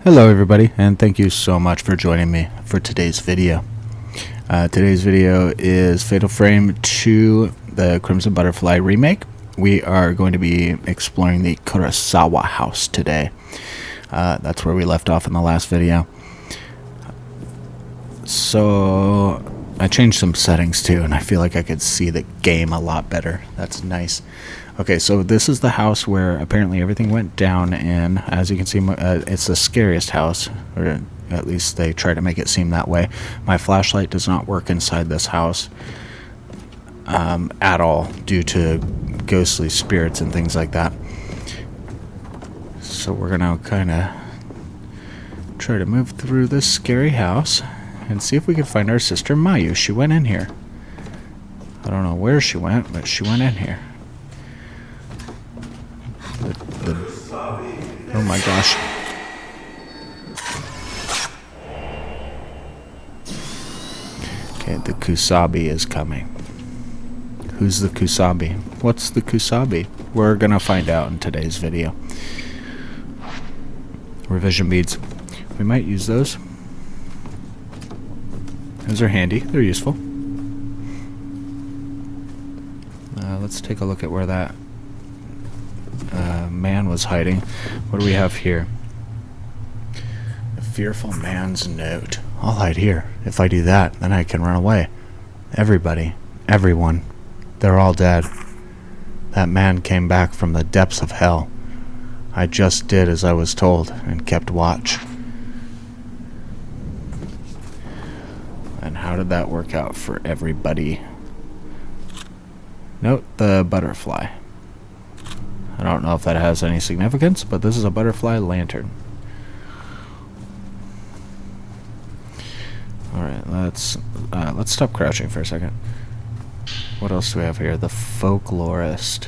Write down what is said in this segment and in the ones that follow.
Hello everybody, and thank you so much for joining me for today's video. Today's video is Fatal Frame 2, the Crimson Butterfly remake. We are going to be exploring the Kurosawa house today. That's where we left off in the last video. So I changed some settings too, and I feel like I could see the game a lot better. That's nice. Okay, so this is the house where apparently everything went down in. As you can see, it's the scariest house, or at least they try to make it seem that way. My flashlight does not work inside this house at all due to ghostly spirits and things like that. So we're gonna kind of try to move through this scary house and see if we can find our sister Mayu. She went in here. I don't know where she went, but she went in here. Oh my gosh. Okay, the Kusabi is coming. Who's the Kusabi? What's the Kusabi? We're gonna find out in today's video. Revision beads. We might use those. Those are handy. They're useful. Let's take a look at where that man was hiding. What do we have here? A fearful man's note. I'll hide here. If I do that, then I can run away. Everybody, everyone, they're all dead. That man came back from the depths of hell. I just did as I was told and kept watch. And how did that work out for everybody? Note the butterfly. I don't know if that has any significance, but this is a butterfly lantern. Alright, let's stop crouching for a second. What else do we have here? The folklorist.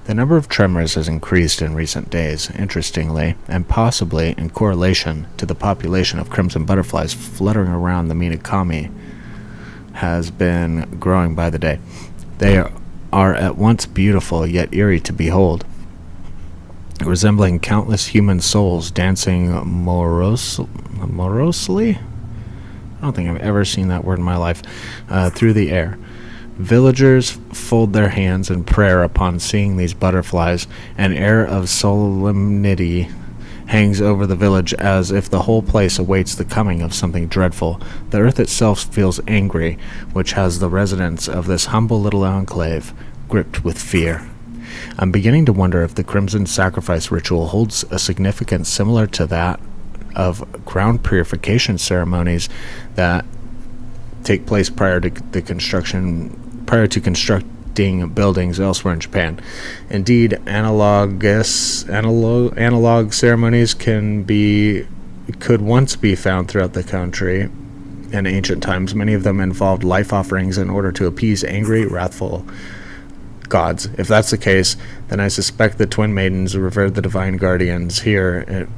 The number of tremors has increased in recent days, interestingly, and possibly in correlation to the population of crimson butterflies fluttering around the Minakami has been growing by the day. They are at once beautiful yet eerie to behold, resembling countless human souls dancing morosely? I don't think I've ever seen that word in my life. Through the air. Villagers fold their hands in prayer upon seeing these butterflies. An air of solemnity hangs over the village as if the whole place awaits the coming of something dreadful. The earth itself feels angry, which has the residents of this humble little enclave gripped with fear. I'm beginning to wonder if the Crimson Sacrifice ritual holds a significance similar to that of ground purification ceremonies that take place prior to constructing buildings elsewhere in Japan. Indeed, analog ceremonies could once be found throughout the country in ancient times. Many of them involved life offerings in order to appease angry, wrathful gods. If that's the case, then I suspect the twin maidens revered the divine guardians here and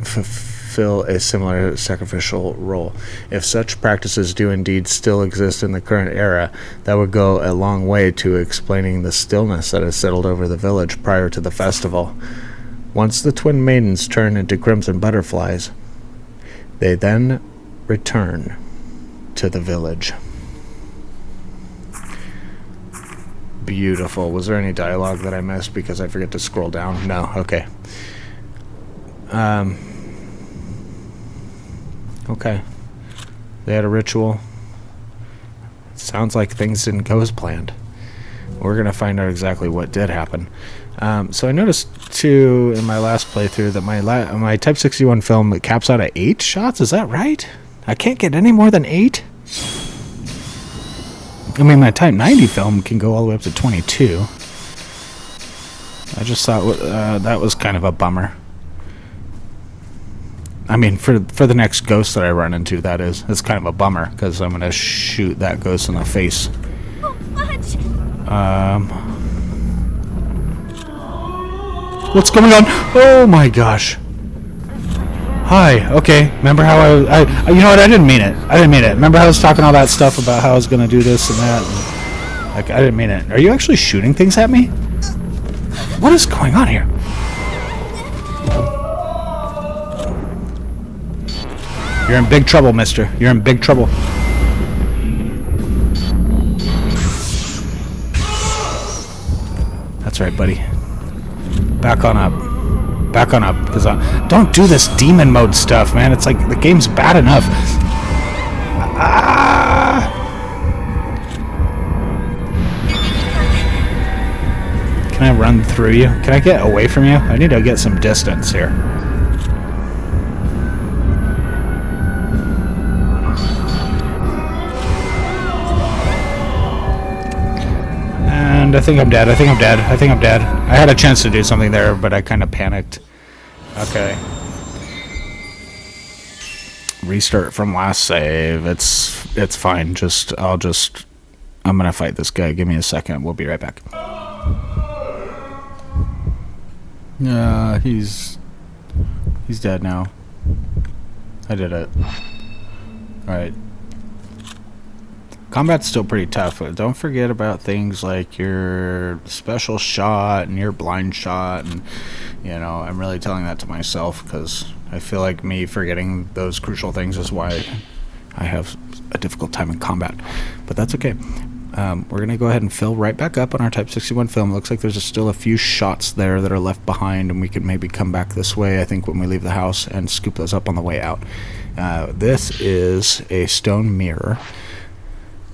fulfill a similar sacrificial role. If such practices do indeed still exist in the current era, that would go a long way to explaining the stillness that has settled over the village prior to the festival. Once the twin maidens turn into crimson butterflies, they then return to the village. Beautiful. Was there any dialogue that I missed because I forget to scroll down? No. Okay. Okay. They had a ritual. Sounds like things didn't go as planned. We're going to find out exactly what did happen. So I noticed, too, in my last playthrough that my Type 61 film caps out at 8 shots. Is that right? I can't get any more than 8? I mean, my Type 90 film can go all the way up to 22. I just thought that was kind of a bummer. I mean, for the next ghost that I run into, that is. It's kind of a bummer, because I'm going to shoot that ghost in the face. What's going on? Oh my gosh. Hi, okay. Remember how I you know what, I didn't mean it. Remember how I was talking all that stuff about how I was going to do this and that? Like, I didn't mean it. Are you actually shooting things at me? What is going on here? You're in big trouble, mister. You're in big trouble. That's right, buddy. Back on up. Back on up. Because don't do this demon mode stuff, man. It's like the game's bad enough. Ah! Can I run through you? Can I get away from you? I need to get some distance here. And I think I'm dead. I think I'm dead. I think I'm dead. I had a chance to do something there, but I kind of panicked. Okay. Restart from last save. It's fine. I'm gonna fight this guy. Give me a second. We'll be right back. He's dead now. I did it. Alright. Combat's still pretty tough, but don't forget about things like your special shot and your blind shot, and you know, I'm really telling that to myself because I feel like me forgetting those crucial things is why I have a difficult time in combat. But that's okay. We're going to go ahead and fill right back up on our Type 61 film. It looks like there's still a few shots there that are left behind, and we can maybe come back this way, I think, when we leave the house and scoop those up on the way out. This is a stone mirror.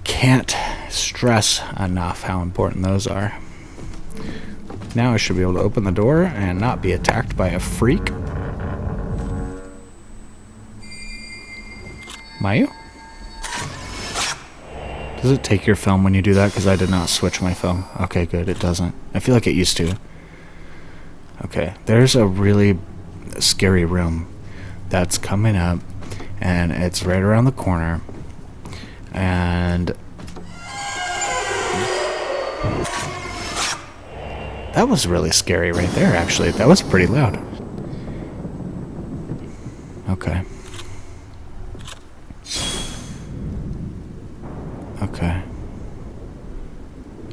Can't stress enough how important those are. Now I should be able to open the door and not be attacked by a freak. Mayu? Does it take your film when you do that? Because I did not switch my film. Okay, good. It doesn't. I feel like it used to. Okay. There's a really scary room that's coming up, and it's right around the corner. And that was really scary right there, actually. That was pretty loud. Okay. Okay.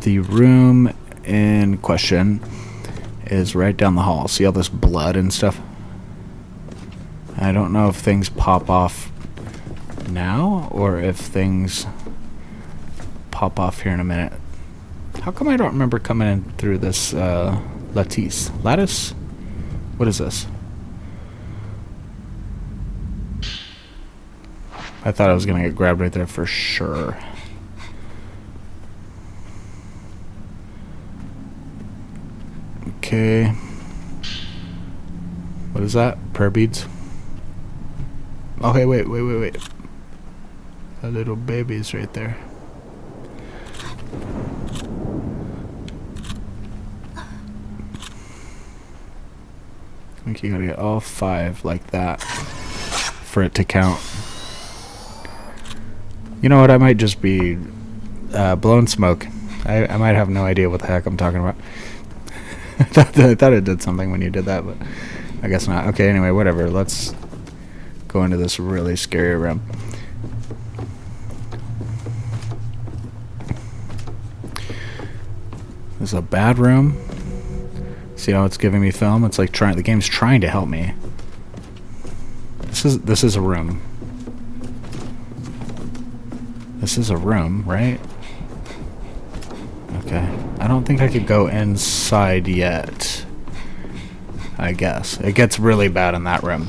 The room in question is right down the hall. See all this blood and stuff? I don't know if things pop off now or if things pop off here in a minute. How come I don't remember coming in through this lattice? Lattice? What is this? I thought I was gonna get grabbed right there for sure. Okay. What is that? Prayer beads? Oh, hey, wait. A little baby's right there. I think you gotta get all 5 like that for it to count. You know what? I might just be blowing smoke. I might have no idea what the heck I'm talking about. I thought it did something when you did that, but I guess not. Okay, anyway, whatever. Let's go into this really scary room. This is a bad room. See how it's giving me film? It's like the game's trying to help me. This is a room. This is a room, right? Okay. I don't think I could go inside yet. I guess. It gets really bad in that room.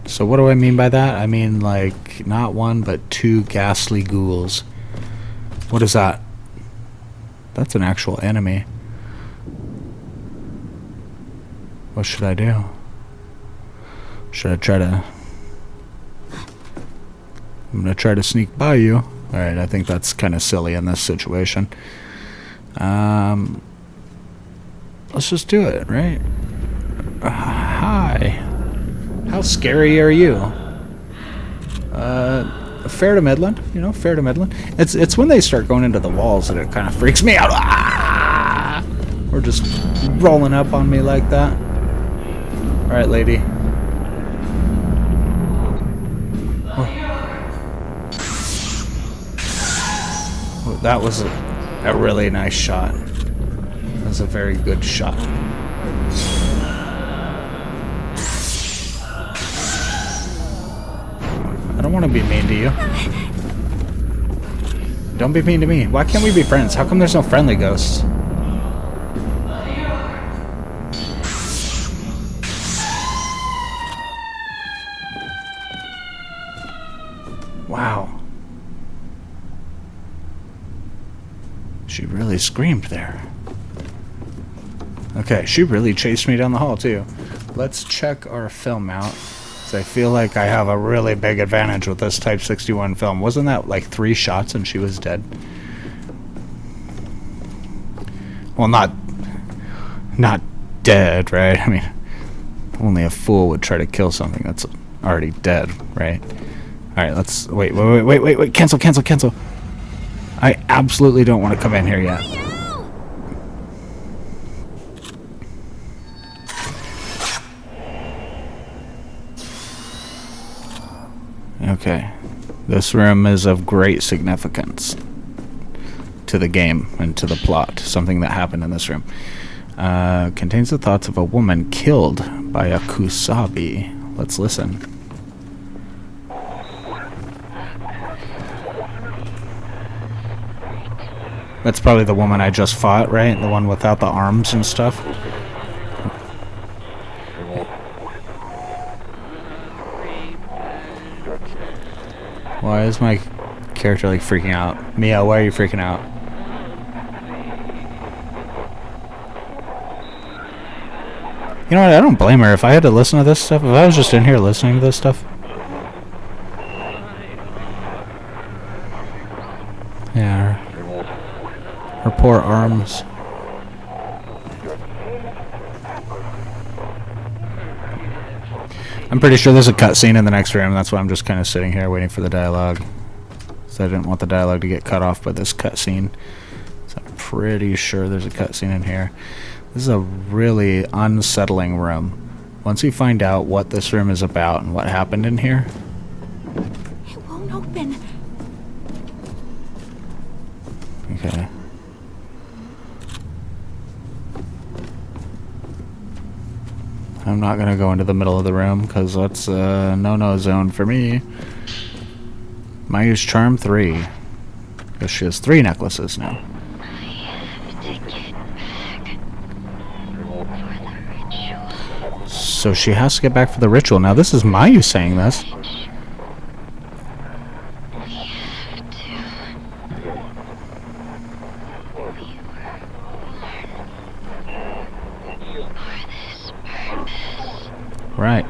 So what do I mean by that? I mean like not 1 but 2 ghastly ghouls. What is that? That's an actual enemy. What should I do? Should I try to... I'm gonna try to sneak by you. Alright, I think that's kind of silly in this situation. Let's just do it, right? Hi. How scary are you? Fair to Midland, you know, fair to Midland. It's when they start going into the walls that it kind of freaks me out. Ah! Or just rolling up on me like that. Alright, lady. Oh, that was a really nice shot. That was a very good shot. don't want to be mean to you. Don't be mean to me. Why can't we be friends? How come there's no friendly ghosts? Wow. She really screamed there. Okay, she really chased me down the hall too. Let's check our film out. I feel like I have a really big advantage with this Type 61 film. Wasn't that like 3 shots and she was dead? Well, not dead, right? I mean, only a fool would try to kill something that's already dead, right? All right, let's wait. Cancel. I absolutely don't want to come in here yet. Okay, this room is of great significance to the game and to the plot. Something that happened in this room. Contains the thoughts of a woman killed by a kusabi. Let's listen. That's probably the woman I just fought, right? The one without the arms and stuff. Why is my character like freaking out? Mia, why are you freaking out? You know what? I don't blame her. If I had to listen to this stuff, if I was just in here listening to this stuff. Yeah, her poor arms. I'm pretty sure there's a cutscene in the next room. That's why I'm just kind of sitting here waiting for the dialogue. So I didn't want the dialogue to get cut off by this cutscene. So I'm pretty sure there's a cutscene in here. This is a really unsettling room. Once you find out what this room is about and what happened in here. It won't open. Okay. I'm not gonna go into the middle of the room because that's a no-no zone for me. Mayu's Charm 3. Because she has 3 necklaces now. I have to get back for the ritual. So she has to get back for the ritual. Now this is Mayu saying this. We have to. We were born for this purpose. Right.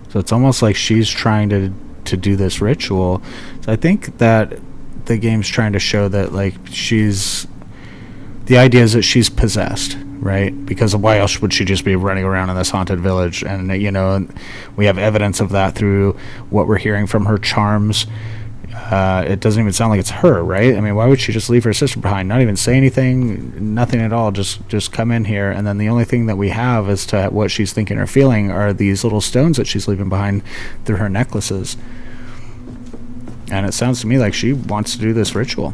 So it's almost like she's trying to do this ritual. So I think that the game's trying to show that like the idea is that she's possessed, right? Because why else would she just be running around in this haunted village? And you know, we have evidence of that through what we're hearing from her charms. It doesn't even sound like it's her, right? I mean, why would she just leave her sister behind? Not even say anything, nothing at all. Just come in here, and then the only thing that we have as to what she's thinking or feeling are these little stones that she's leaving behind through her necklaces. And it sounds to me like she wants to do this ritual.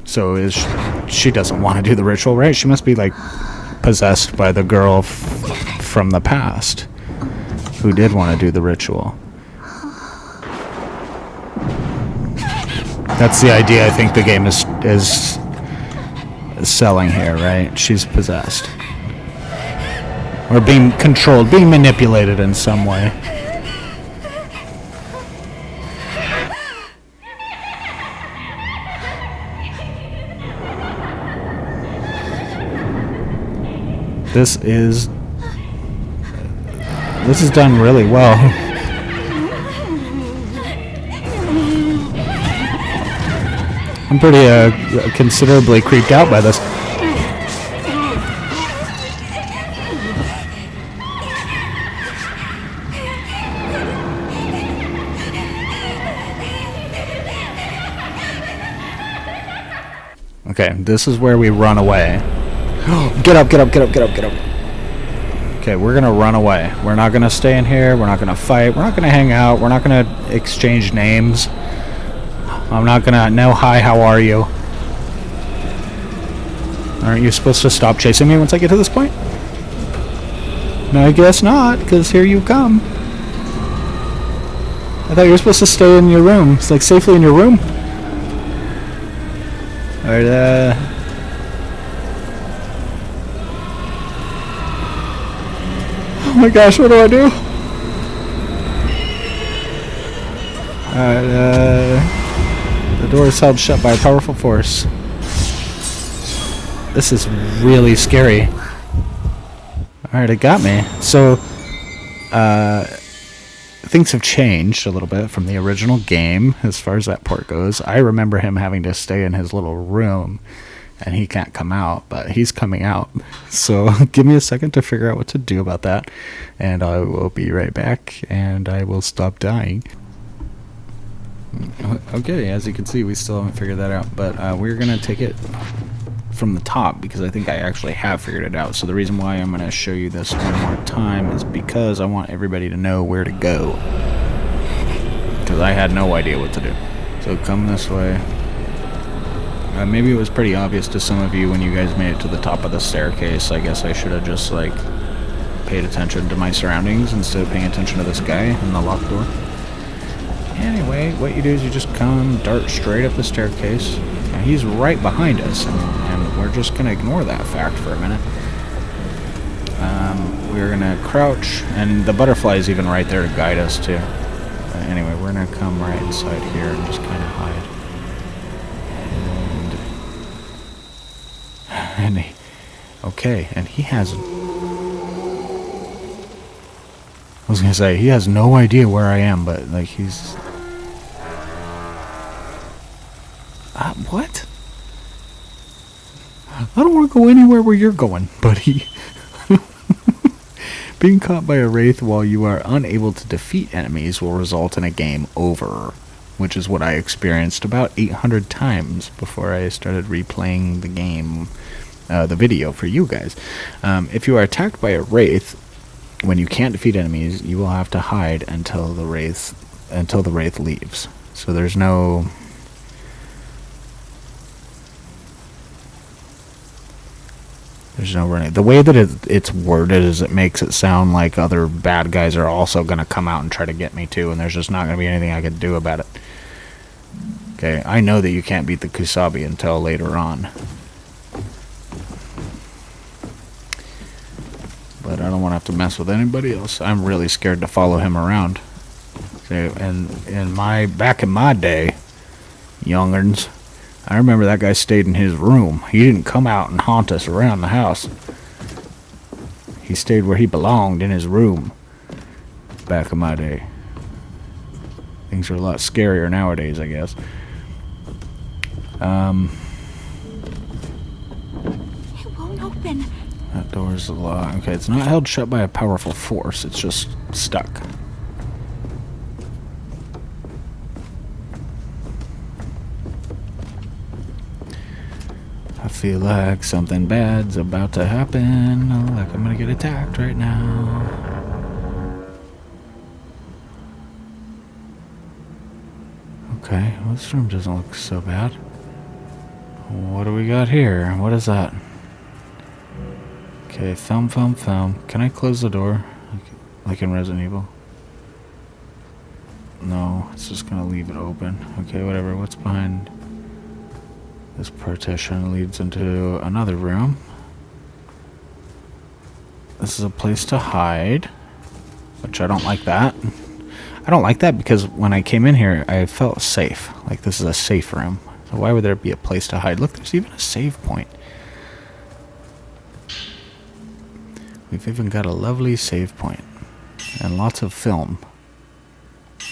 So she doesn't want to do the ritual, right? She must be like possessed by the girl from the past who did want to do the ritual. That's the idea I think the game is selling here, right? She's possessed. Or being controlled, being manipulated in some way. This is done really well. I'm pretty considerably creeped out by this. Okay, this is where we run away. Get up. Okay, we're gonna run away. We're not gonna stay in here. We're not gonna fight. We're not gonna hang out. We're not gonna exchange names. I'm not gonna, no, hi, how are you? Aren't you supposed to stop chasing me once I get to this point? No, I guess not, because here you come. I thought you were supposed to stay in your room. It's like safely in your room. Alright, oh my gosh, what do I do? Alright, the door is held shut by a powerful force. This is really scary. Alright, it got me. So, things have changed a little bit from the original game as far as that port goes. I remember him having to stay in his little room and he can't come out, but he's coming out. So give me a second to figure out what to do about that, and I will be right back, and I will stop dying. Okay, as you can see, we still haven't figured that out, but we're going to take it from the top because I think I actually have figured it out. So the reason why I'm going to show you this one more time is because I want everybody to know where to go, because I had no idea what to do. So come this way. Maybe it was pretty obvious to some of you when you guys made it to the top of the staircase. I guess I should have just like paid attention to my surroundings instead of paying attention to this guy in the locked door. Anyway, what you do is you just come dart straight up the staircase. And he's right behind us, and we're just going to ignore that fact for a minute. We're going to crouch, and the butterfly is even right there to guide us too. Anyway, we're going to come right inside here and just kind of hide. And he, okay, and he has... I was going to say, he has no idea where I am, but like he's... what? I don't want to go anywhere where you're going, buddy. Being caught by a wraith while you are unable to defeat enemies will result in a game over, which is what I experienced about 800 times before I started replaying the game, the video for you guys. If you are attacked by a wraith when you can't defeat enemies, you will have to hide until the wraith leaves. So there's no... There's no running. The way that it's worded is it makes it sound like other bad guys are also going to come out and try to get me too, and there's just not going to be anything I can do about it. Okay, I know that you can't beat the Kusabi until later on. But I don't want to have to mess with anybody else. I'm really scared to follow him around. Okay, and back in my day, youngerns, I remember that guy stayed in his room. He didn't come out and haunt us around the house. He stayed where he belonged, in his room. Back in my day. Things are a lot scarier nowadays, I guess. It won't open. That door's locked. Okay, it's not held shut by a powerful force. It's just stuck. I feel like something bad's about to happen. Like I'm gonna get attacked right now. Okay, well, this room doesn't look so bad. What do we got here? What is that? Okay, thumb. Can I close the door? Like in Resident Evil? No, it's just gonna leave it open. Okay, whatever. What's behind? This partition leads into another room. This is a place to hide, which I don't like that. I don't like that because when I came in here, I felt safe. Like this is a safe room. So why would there be a place to hide? Look, there's even a save point. We've even got a lovely save point. And lots of film.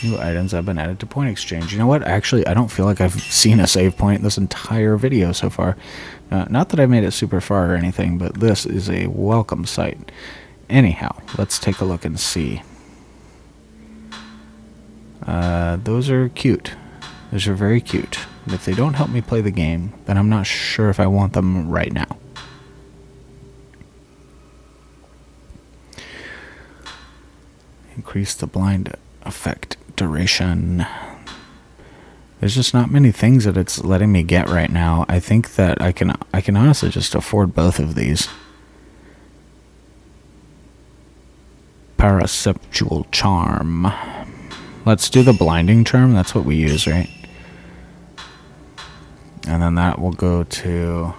New items have been added to point exchange. You know what? Actually, I don't feel like I've seen a save point this entire video so far. Not that I made it super far or anything, but this is a welcome sight. Anyhow, let's take a look and see. Those are cute. Those are very cute. But if they don't help me play the game, then I'm not sure if I want them right now. Increase the blind effect duration. There's just not many things that it's letting me get right now. I think that I can honestly just afford both of these. Paraceptual charm. Let's do the blinding charm. That's what we use, right? And then that will go to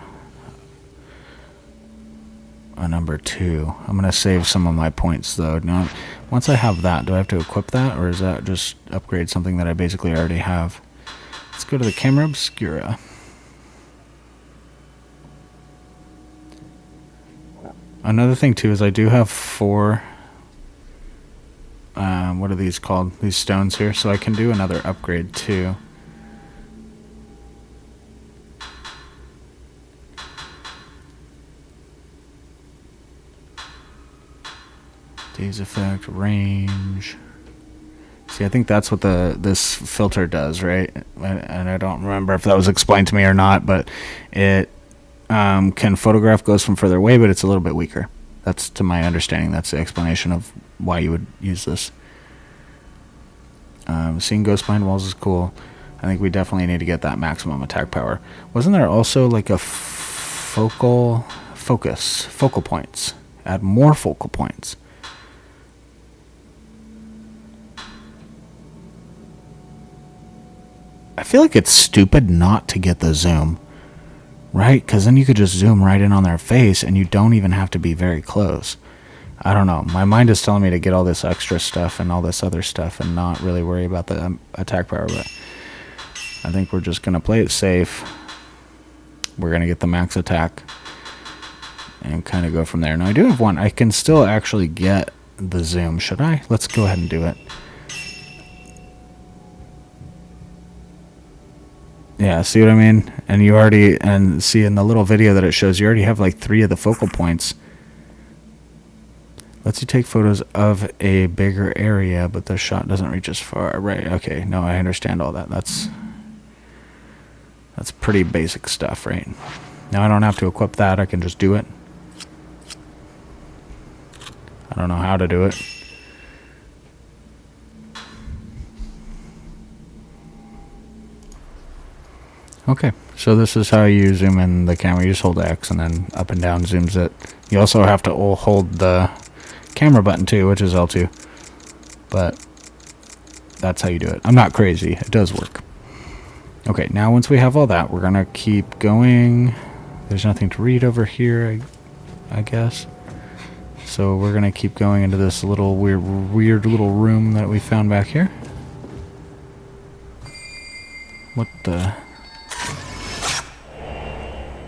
a number 2. I'm going to save some of my points, though. Now, once I have that, do I have to equip that? Or is that just upgrade something that I basically already have? Let's go to the camera obscura. Another thing, too, is I do have 4... what are these called? These stones here. So I can do another upgrade, too. Daze effect, range. See, I think that's what this filter does, right? And I don't remember if that was explained to me or not, but it can photograph ghosts from further away, but it's a little bit weaker. That's, to my understanding, that's the explanation of why you would use this. Seeing ghosts behind walls is cool. I think we definitely need to get that maximum attack power. Wasn't there also like a focal points? Add more focal points. I feel like it's stupid not to get the zoom, right? Because then you could just zoom right in on their face and you don't even have to be very close. I don't know. My mind is telling me to get all this extra stuff and all this other stuff and not really worry about the attack power, but I think we're just going to play it safe. We're going to get the max attack and kind of go from there. Now, I do have one. I can still actually get the zoom. Should I? Let's go ahead and do it. Yeah, see what I mean? And you already, and see in the little video that it shows, you already have like 3 of the focal points. Lets you take photos of a bigger area, but the shot doesn't reach as far. Right, okay, no, I understand all that. That's pretty basic stuff, right? Now I don't have to equip that, I can just do it. I don't know how to do it. Okay, so this is how you zoom in the camera. You just hold X and then up and down zooms it. You also have to hold the camera button too, which is L2. But that's how you do it. I'm not crazy. It does work. Okay, now once we have all that, we're going to keep going. There's nothing to read over here, I guess. So we're going to keep going into this little weird little room that we found back here. What the...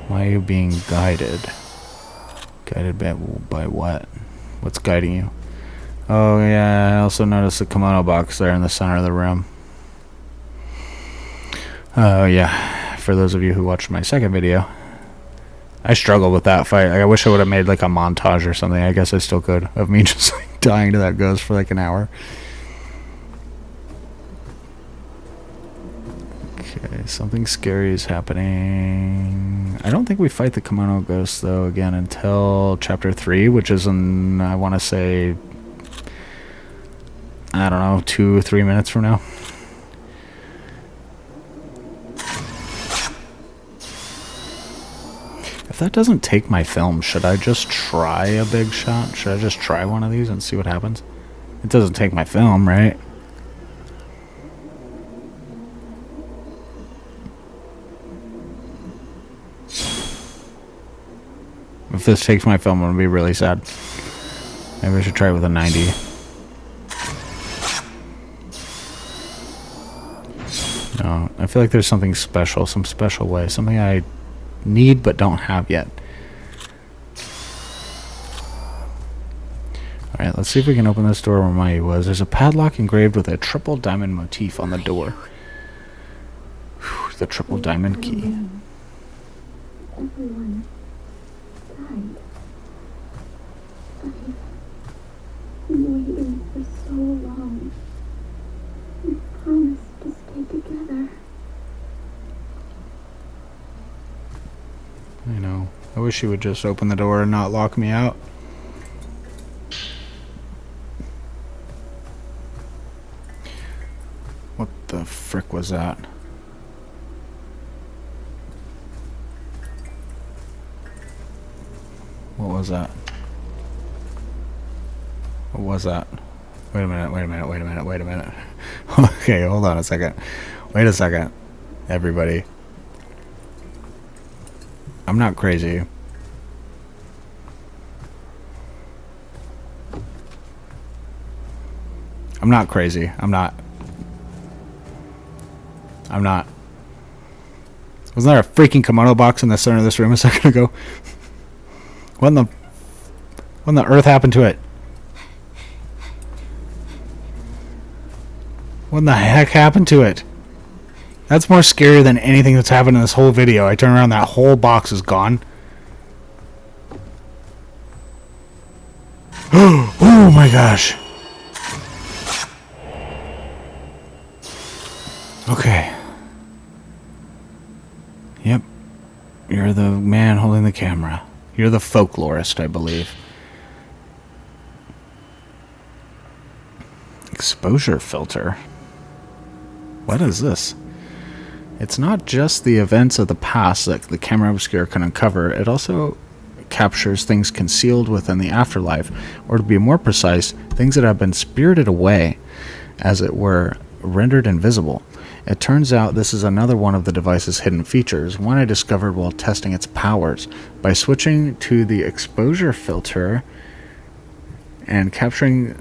Mayu being guided. Guided by what? What's guiding you? Oh yeah, I also noticed the kimono box there in the center of the room. Oh yeah, for those of you who watched my second video, I struggled with that fight. I wish I would have made like a montage or something. I guess I still could, of me just like dying to that ghost for like an hour. Okay, something scary is happening. I don't think we fight the kimono ghost though again until chapter 3, which is in, I want to say, I don't know, 2 or 3 minutes from now. If that doesn't take my film, should I just try a big shot? Should I just try one of these and see what happens? It doesn't take my film, right? If this takes my film, I'm going to be really sad. Maybe I should try it with a 90. No, I feel like there's something special, some special way. Something I need but don't have yet. Alright, let's see if we can open this door where Mayu was. There's a padlock engraved with a triple diamond motif on the door. Whew, the triple diamond key. Everyone died. I've been waiting for so long. We promised to stay together. I know. I wish he would just open the door and not lock me out. What the frick was that? What was that? What was that? Wait a minute. Okay, hold on a second. Wait a second, everybody. I'm not crazy. I'm not crazy. I'm not. Wasn't there a freaking kimono box in the center of this room a second ago? What in the earth happened to it? What in the heck happened to it? That's more scary than anything that's happened in this whole video. I turn around, that whole box is gone. Oh my gosh. Okay. Yep. You're the man holding the camera. You're the folklorist, I believe. Exposure filter. What is this? It's not just the events of the past that the camera obscura can uncover. It also captures things concealed within the afterlife, or to be more precise, things that have been spirited away, as it were, rendered invisible. It turns out this is another one of the device's hidden features, one I discovered while testing its powers. By switching to the exposure filter and capturing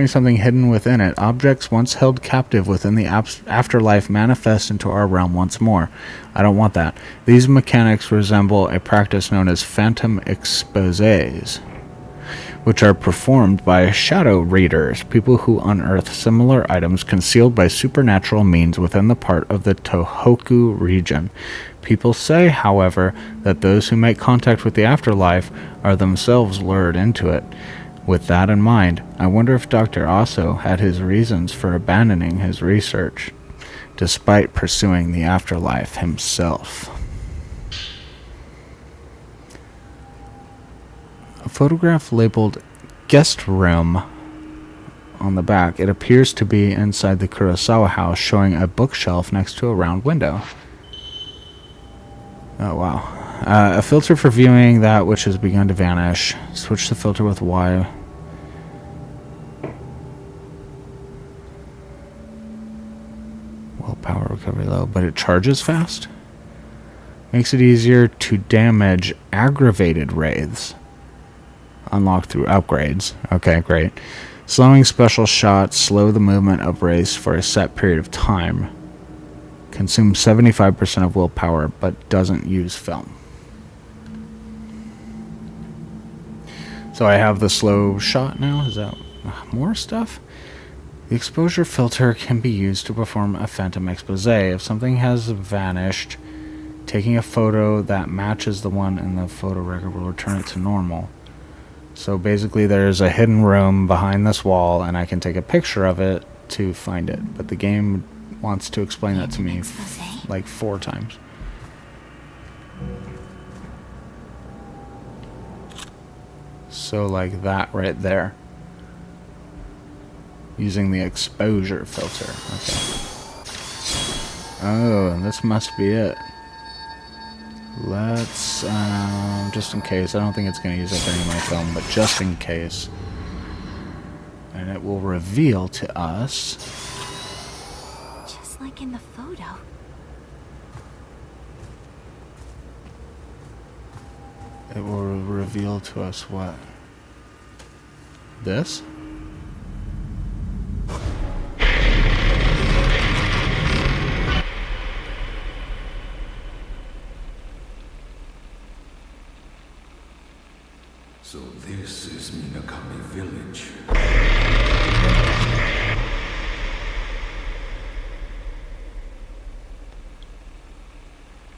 something hidden within it, objects once held captive within the afterlife manifest into our realm once more. I don't want that. These mechanics resemble a practice known as phantom exposés, which are performed by shadow readers, people who unearth similar items concealed by supernatural means within the part of the Tohoku region. People say, however, that those who make contact with the afterlife are themselves lured into it. With that in mind, I wonder if Dr. Aso had his reasons for abandoning his research, despite pursuing the afterlife himself. A photograph labeled guest room on the back. It appears to be inside the Kurosawa house, showing a bookshelf next to a round window. Oh wow. A filter for viewing that which has begun to vanish. Switch the filter with Y. Willpower recovery low, but it charges fast? Makes it easier to damage aggravated wraiths. Unlocked through upgrades. Okay, great. Slowing special shots slow the movement of wraiths for a set period of time. Consumes 75% of willpower, but doesn't use film. So I have the slow shot now. Is that more stuff? The exposure filter can be used to perform a phantom exposé. If something has vanished, taking a photo that matches the one in the photo record will return it to normal. So basically there's a hidden room behind this wall, and I can take a picture of it to find it. But the game wants to explain that to me like 4 times. So like that right there. Using the exposure filter. Okay. Oh, this must be it. Let's, just in case, I don't think it's going to use up any of my film, but just in case. And it will reveal to us. Just like in the photo. It will reveal to us what? This? So this is Minakami Village.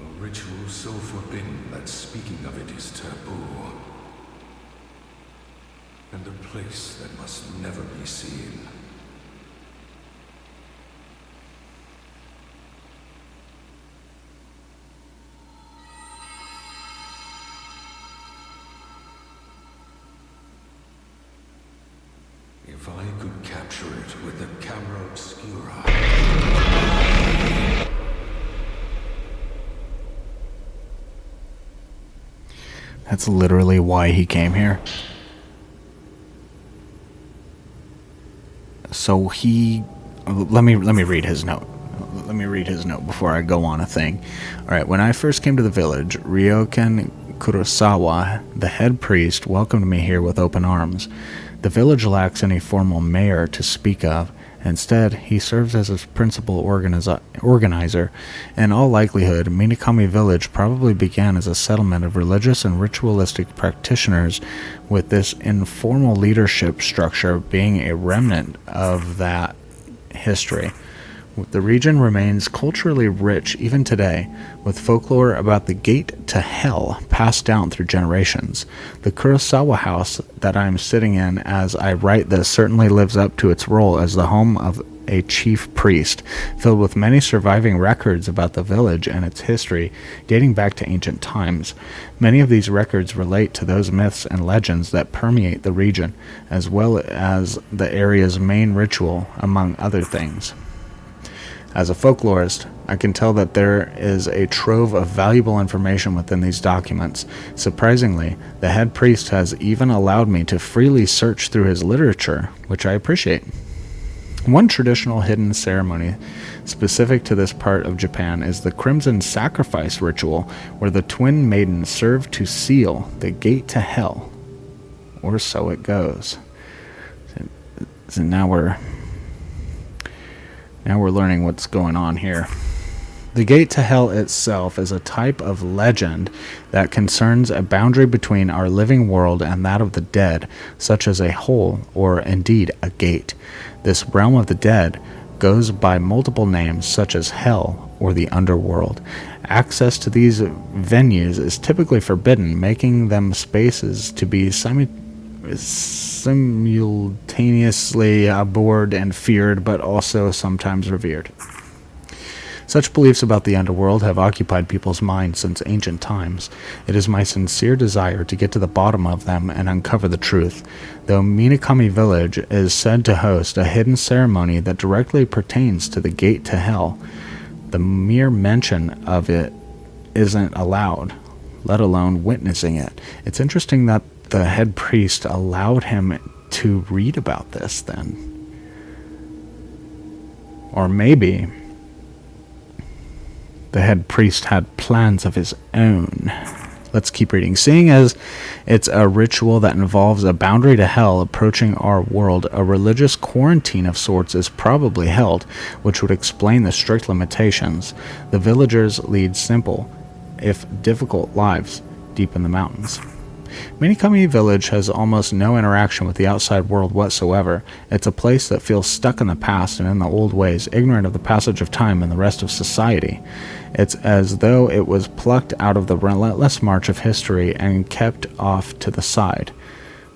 A ritual so forbidden that speaking of it is taboo. And a place that must never be seen. If I could capture it with the camera obscura. That's literally why he came here. So he, let me read his note. Let me read his note before I go on a thing. All right, when I first came to the village, Ryoken Kurosawa, the head priest, welcomed me here with open arms. The village lacks any formal mayor to speak of. Instead, he serves as its principal organizer. In all likelihood, Minakami Village probably began as a settlement of religious and ritualistic practitioners, with this informal leadership structure being a remnant of that history. The region remains culturally rich even today, with folklore about the gate to hell passed down through generations. The Kurosawa house that I am sitting in as I write this certainly lives up to its role as the home of a chief priest, filled with many surviving records about the village and its history dating back to ancient times. Many of these records relate to those myths and legends that permeate the region, as well as the area's main ritual, among other things. As a folklorist, I can tell that there is a trove of valuable information within these documents. Surprisingly, the head priest has even allowed me to freely search through his literature, which I appreciate. One traditional hidden ceremony specific to this part of Japan is the Crimson Sacrifice ritual, where the twin maidens serve to seal the gate to hell, or so it goes. So now we're learning what's going on here. The gate to hell itself is a type of legend that concerns a boundary between our living world and that of the dead, such as a hole or indeed a gate. This realm of the dead goes by multiple names, such as hell or the underworld. Access to these venues is typically forbidden, making them spaces to be simultaneously abhorred and feared, but also sometimes revered. Such beliefs about the underworld have occupied people's minds since ancient times. It is my sincere desire to get to the bottom of them and uncover the truth. Though Minakami Village is said to host a hidden ceremony that directly pertains to the gate to hell, the mere mention of it isn't allowed, let alone witnessing it. It's interesting that the head priest allowed him to read about this then. Or maybe the head priest had plans of his own. Let's keep reading. Seeing as it's a ritual that involves a boundary to hell approaching our world, a religious quarantine of sorts is probably held, which would explain the strict limitations. The villagers lead simple, if difficult, lives deep in the mountains. Minakami Village has almost no interaction with the outside world whatsoever. It's a place that feels stuck in the past and in the old ways, ignorant of the passage of time and the rest of society. It's as though it was plucked out of the relentless march of history and kept off to the side.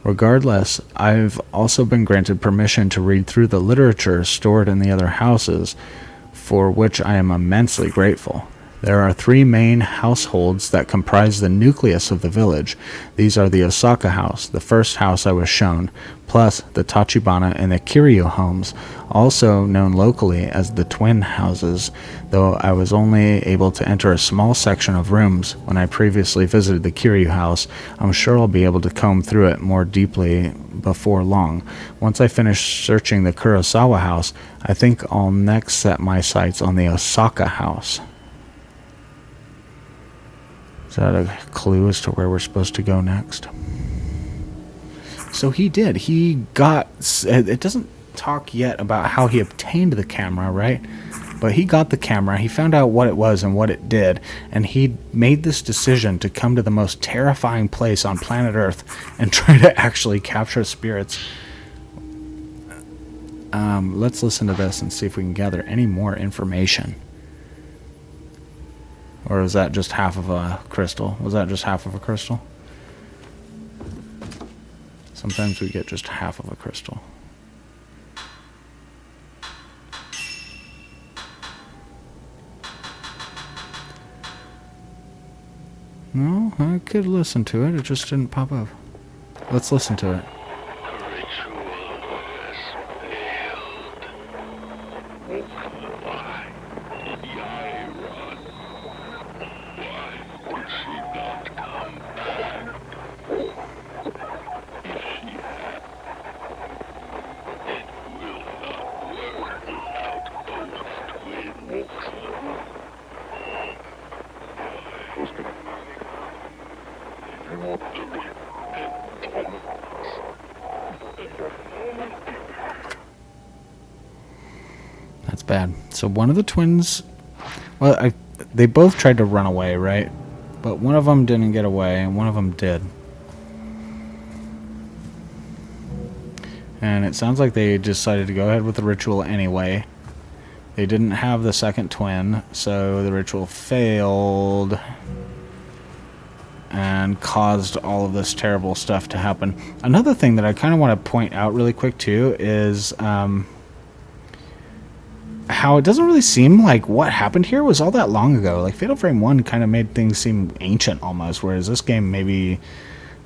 Regardless, I've also been granted permission to read through the literature stored in the other houses, for which I am immensely grateful. There are three main households that comprise the nucleus of the village. These are the Osaka house, the first house I was shown, plus the Tachibana and the Kiryu homes, also known locally as the twin houses, though I was only able to enter a small section of rooms when I previously visited the Kiryu house. I'm sure I'll be able to comb through it more deeply before long. Once I finish searching the Kurosawa house, I think I'll next set my sights on the Osaka house. Is that a clue as to where we're supposed to go next? So he did. He got... It doesn't talk yet about how he obtained the camera, right? But he got the camera, he found out what it was and what it did, and he made this decision to come to the most terrifying place on planet Earth and try to actually capture spirits. Let's listen to this and see if we can gather any more information. Or is that just half of a crystal? Was that just half of a crystal? Sometimes we get just half of a crystal. No, I could listen to it. It just didn't pop up. Let's listen to it. If she had, it will not bad. So one of the twins, well, they both tried to run away, right? But one of them didn't get away, and one of them did. And it sounds like they decided to go ahead with the ritual anyway. They didn't have the second twin, so the ritual failed and caused all of this terrible stuff to happen. Another thing that I kind of want to point out really quick too is how it doesn't really seem like what happened here was all that long ago. Like Fatal Frame 1 kind of made things seem ancient almost, whereas this game maybe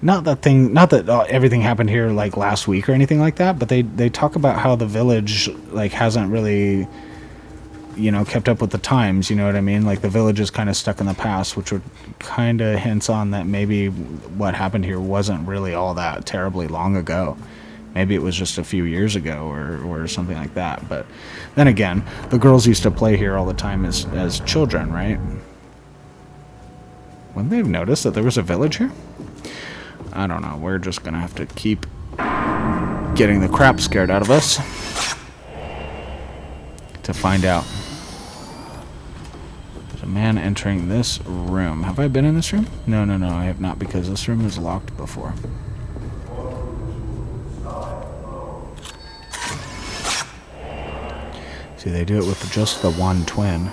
not that everything happened here like last week or anything like that, but they talk about how the village like hasn't really, you know, kept up with the times, you know what I mean? Like the village is kind of stuck in the past, which would kind of hints on that maybe what happened here wasn't really all that terribly long ago. Maybe it was just a few years ago or something like that. But then again, the girls used to play here all the time as children, right? Wouldn't they have noticed that there was a village here? I don't know. We're just going to have to keep getting the crap scared out of us to find out. There's a man entering this room. Have I been in this room? No, I have not, because this room is locked before. See, they do it with just the one twin.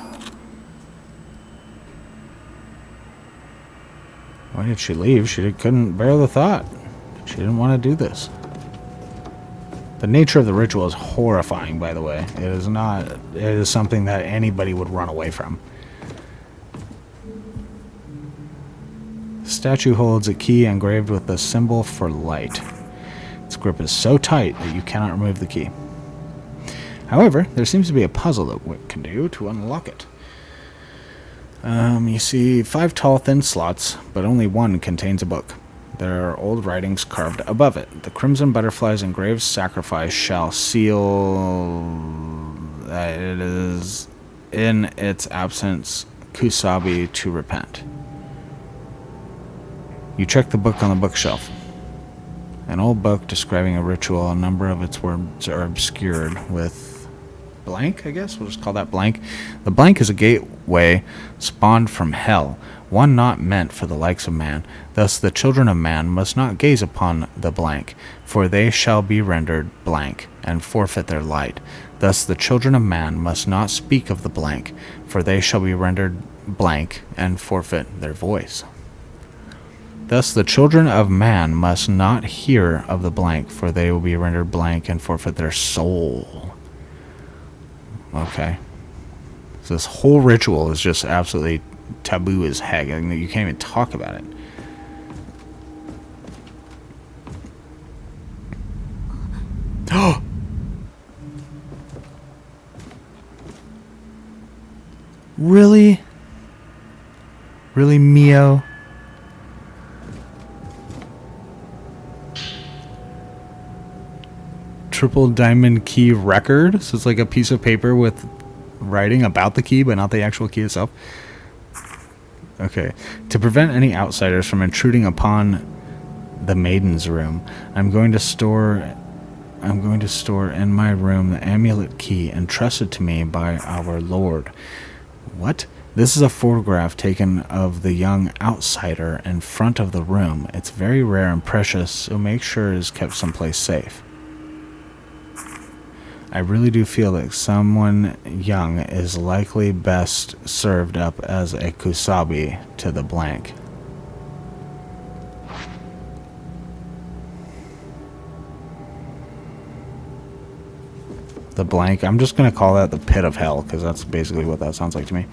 Why did she leave? She couldn't bear the thought. She didn't want to do this. The nature of the ritual is horrifying, by the way. It is not. It is something that anybody would run away from. The statue holds a key engraved with the symbol for light. Its grip is so tight that you cannot remove the key. However, there seems to be a puzzle that Wick can do to unlock it. You see 5 tall, thin slots, but only one contains a book. There are old writings carved above it. The crimson butterfly's engraved sacrifice shall seal that it is in its absence Kusabi to repent. You check the book on the bookshelf. An old book describing a ritual. A number of its words are obscured with blank, I guess. We'll just call that blank. The blank is a gateway spawned from hell, one not meant for the likes of man. Thus the children of man must not gaze upon the blank, for they shall be rendered blank, and forfeit their light. Thus the children of man must not speak of the blank, for they shall be rendered blank, and forfeit their voice. Thus the children of man must not hear of the blank, for they will be rendered blank, and forfeit their soul. Okay. So this whole ritual is just absolutely taboo as heck. I mean, you can't even talk about it. Oh! Really? Really, Mio? Triple diamond key record? So it's like a piece of paper with writing about the key, but not the actual key itself. Okay. To prevent any outsiders from intruding upon the maiden's room, I'm going to store in my room the amulet key entrusted to me by our Lord. What? This is a photograph taken of the young outsider in front of the room. It's very rare and precious, so make sure it is kept someplace safe. I really do feel that someone young is likely best served up as a kusabi to the blank. The blank, I'm just going to call that the pit of hell, because that's basically what that sounds like to me.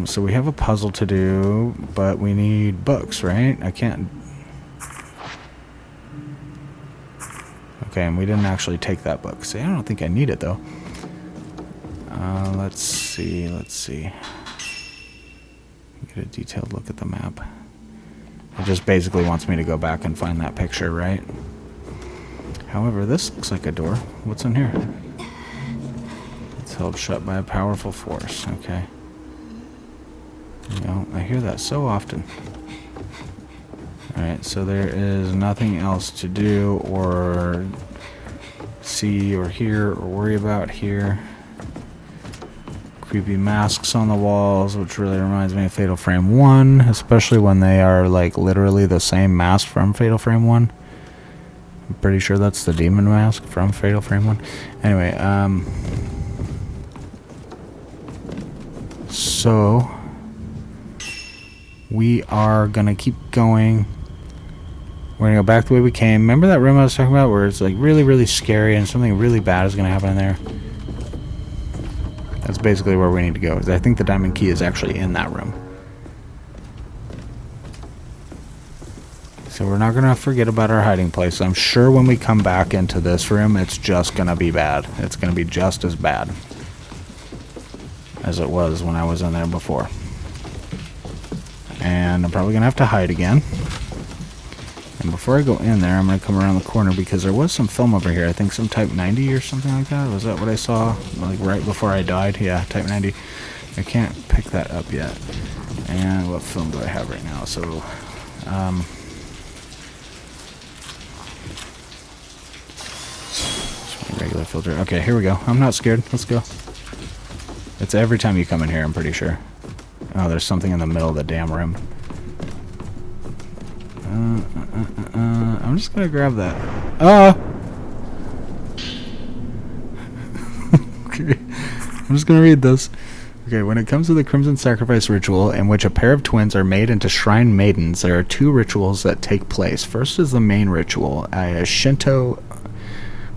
So we have a puzzle to do, but we need books, right? I can't... Okay, and we didn't actually take that book. See, I don't think I need it, though. Let's see. Get a detailed look at the map. It just basically wants me to go back and find that picture, right? However, this looks like a door. What's in here? It's held shut by a powerful force. Okay. You know, I hear that so often. Alright, so there is nothing else to do or see or hear or worry about here. Creepy masks on the walls, which really reminds me of Fatal Frame 1, especially when they are like literally the same mask from Fatal Frame 1. I'm pretty sure that's the demon mask from Fatal Frame 1. Anyway, so we are gonna keep going. We're gonna go back the way we came. Remember that room I was talking about where it's like really, really scary and something really bad is gonna happen in there? That's basically where we need to go. I think the diamond key is actually in that room. So we're not going to forget about our hiding place. I'm sure when we come back into this room, it's just going to be bad. It's going to be just as bad as it was when I was in there before. And I'm probably going to have to hide again. And before I go in there, I'm going to come around the corner because there was some film over here. I think some Type 90 or something like that. Was that what I saw? Like right before I died? Yeah, Type 90. I can't pick that up yet. And what film do I have right now? So, regular filter. Okay, here we go. I'm not scared. Let's go. It's every time you come in here, I'm pretty sure. Oh, there's something in the middle of the damn room. I'm just gonna grab that. Okay. I'm just gonna read this. Okay, when it comes to the Crimson Sacrifice ritual, in which a pair of twins are made into shrine maidens, there are two rituals that take place. First is the main ritual, a Shinto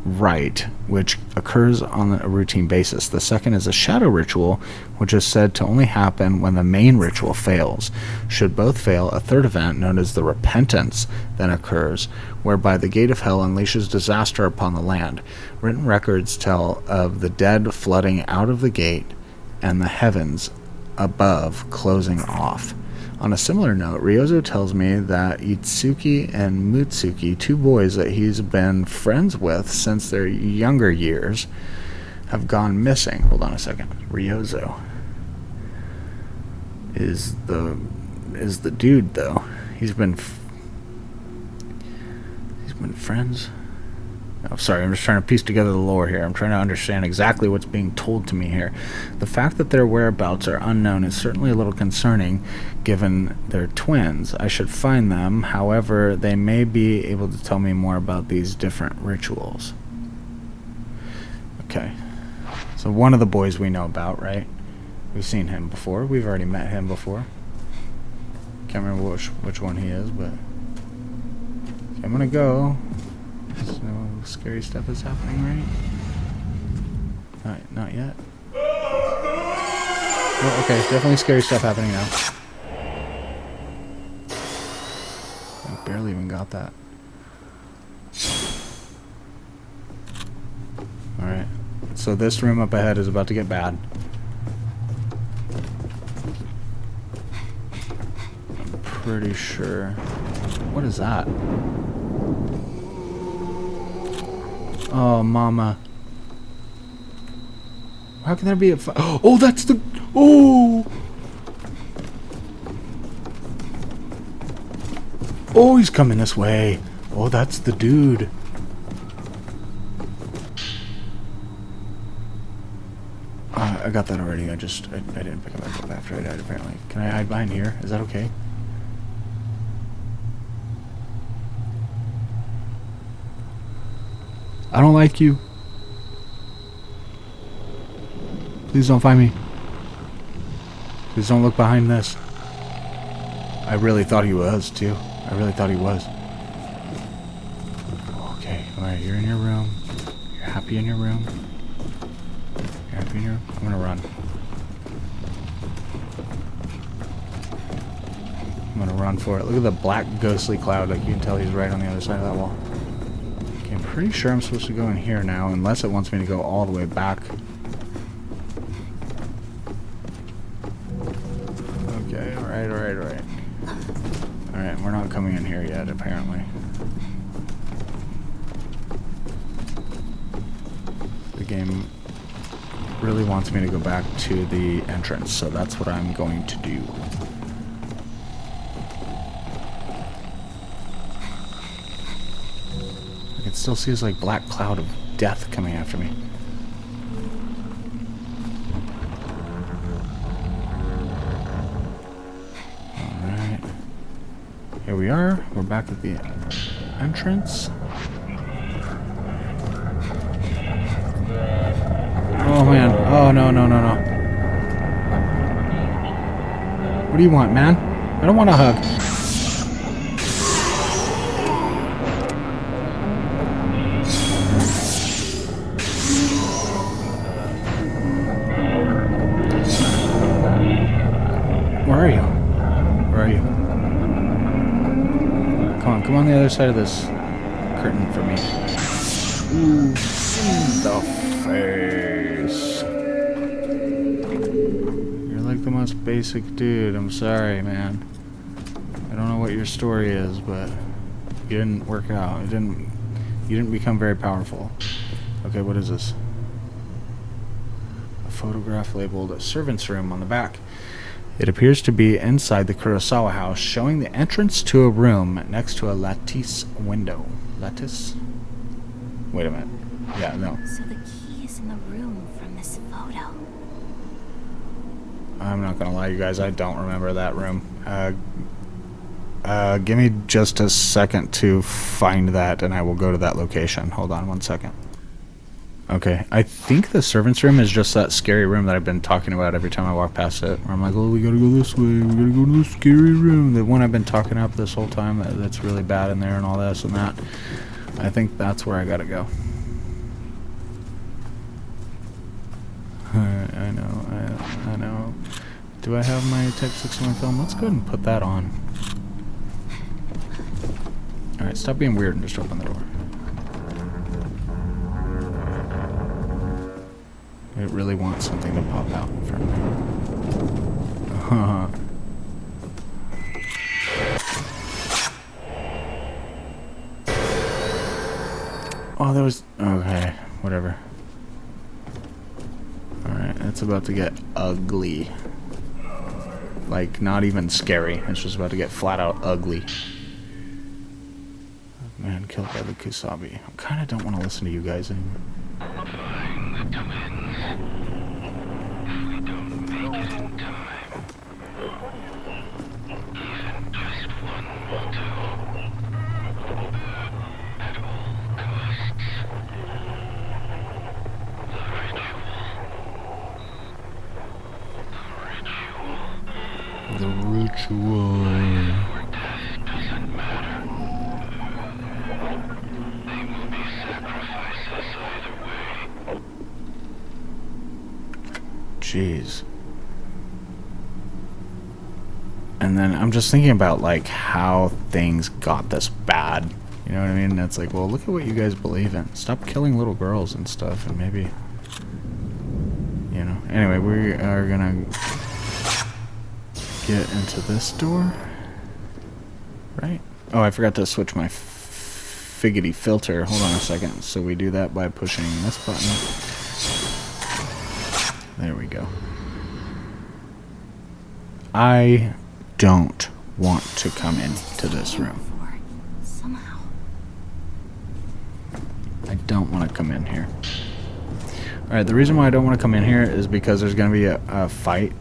rite, which occurs on a routine basis. The second is a shadow ritual, which is said to only happen when the main ritual fails. Should both fail, a third event, known as the repentance, then occurs, whereby the gate of hell unleashes disaster upon the land. Written records tell of the dead flooding out of the gate and the heavens above closing off. On a similar note, Ryozo tells me that Itsuki and Mutsuki, two boys that he's been friends with since their younger years, have gone missing. Hold on a second. Ryozo is the dude, though. He's been friends. Oh, sorry, I'm just trying to piece together the lore here. I'm trying to understand exactly what's being told to me here. The fact that their whereabouts are unknown is certainly a little concerning, given they're twins. I should find them. However, they may be able to tell me more about these different rituals. Okay. So one of the boys we know about, right? We've seen him before. We've already met him before. Can't remember which one he is, but... Okay, I'm gonna go. So scary stuff is happening, right? Not yet. Oh, okay, definitely scary stuff happening now. I barely even got that. Alright, so this room up ahead is about to get bad. I'm pretty sure. What is that? Oh, mama. How can there be a oh, that's the... Oh! Oh, he's coming this way. Oh, that's the dude. I got that already. I didn't pick it back up after I died, apparently. Can I hide behind here? Is that okay? I don't like you. Please don't find me. Please don't look behind this. I really thought he was, too. I really thought he was. Okay, alright, you're in your room. You're happy in your room. You're happy in your room. I'm gonna run. I'm gonna run for it. Look at the black ghostly cloud. Like you can tell he's right on the other side of that wall. I'm pretty sure I'm supposed to go in here now, unless it wants me to go all the way back. Okay, alright. Alright, we're not coming in here yet, apparently. The game really wants me to go back to the entrance, so that's what I'm going to do. Still sees like black cloud of death coming after me. Alright. Here we are. We're back at the entrance. Oh man. Oh no, no, no, no. What do you want, man? I don't want a hug. Where are you? Where are you? Come on the other side of this curtain for me. Ooh, in the face. You're like the most basic dude. I'm sorry, man. I don't know what your story is, but you didn't work out. You didn't become very powerful. Okay, what is this? A photograph labeled a servant's room on the back. It appears to be inside the Kurosawa house, showing the entrance to a room next to a lattice window. Lattice? Wait a minute. Yeah, no. So the key is in the room from this photo. I'm not gonna lie, you guys, I don't remember that room. Give me just a second to find that, and I will go to that location. Hold on 1 second. Okay, I think the servant's room is just that scary room that I've been talking about every time I walk past it. Where I'm like, oh, we gotta go this way, we gotta go to the scary room. The one I've been talking up this whole time that's really bad in there and all this and that. I think that's where I gotta go. I know. Do I have my Tech 61 film? Let's go ahead and put that on. Alright, stop being weird and just open the door. It really wants something to pop out from there. Oh, there was... Okay, whatever. Alright, it's about to get ugly. Like, not even scary. It's just about to get flat out ugly. Man killed by the Kusabi. I kind of don't want to listen to you guys anymore. The ritual. Jeez. And then I'm just thinking about like how things got this bad. You know what I mean? It's like, well, look at what you guys believe in. Stop killing little girls and stuff, and maybe, you know. Anyway, we are gonna get into this door, right? Oh, I forgot to switch my figgity filter. Hold on a second. So we do that by pushing this button. There we go. I don't want to come into this room. Somehow. I don't want to come in here. Alright, the reason why I don't want to come in here is because there's going to be a fight.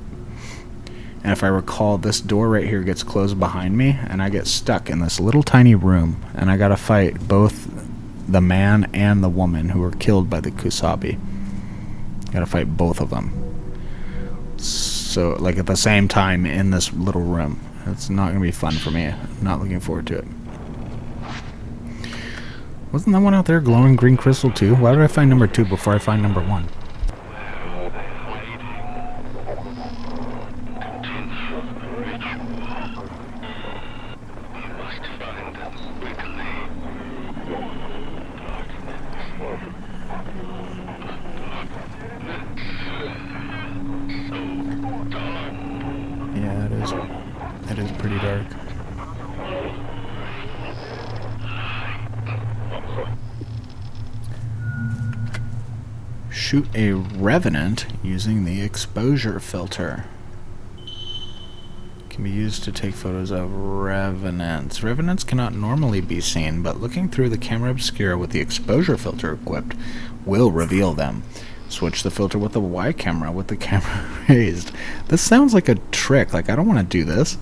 And if I recall, this door right here gets closed behind me, and I get stuck in this little tiny room, and I gotta fight both the man and the woman who were killed by the Kusabi. Gotta fight both of them. So, like, at the same time in this little room. It's not gonna be fun for me. I'm not looking forward to it. Wasn't that one out there glowing green crystal too? Why did I find number 2 before I find number 1? Yeah, it is pretty dark. Shoot a revenant using the exposure filter. Can be used to take photos of revenants. Revenants cannot normally be seen, but looking through the camera obscura with the exposure filter equipped will reveal them. Switch the filter with the Y camera with the camera raised. This sounds like a trick. Like, I don't want to do this.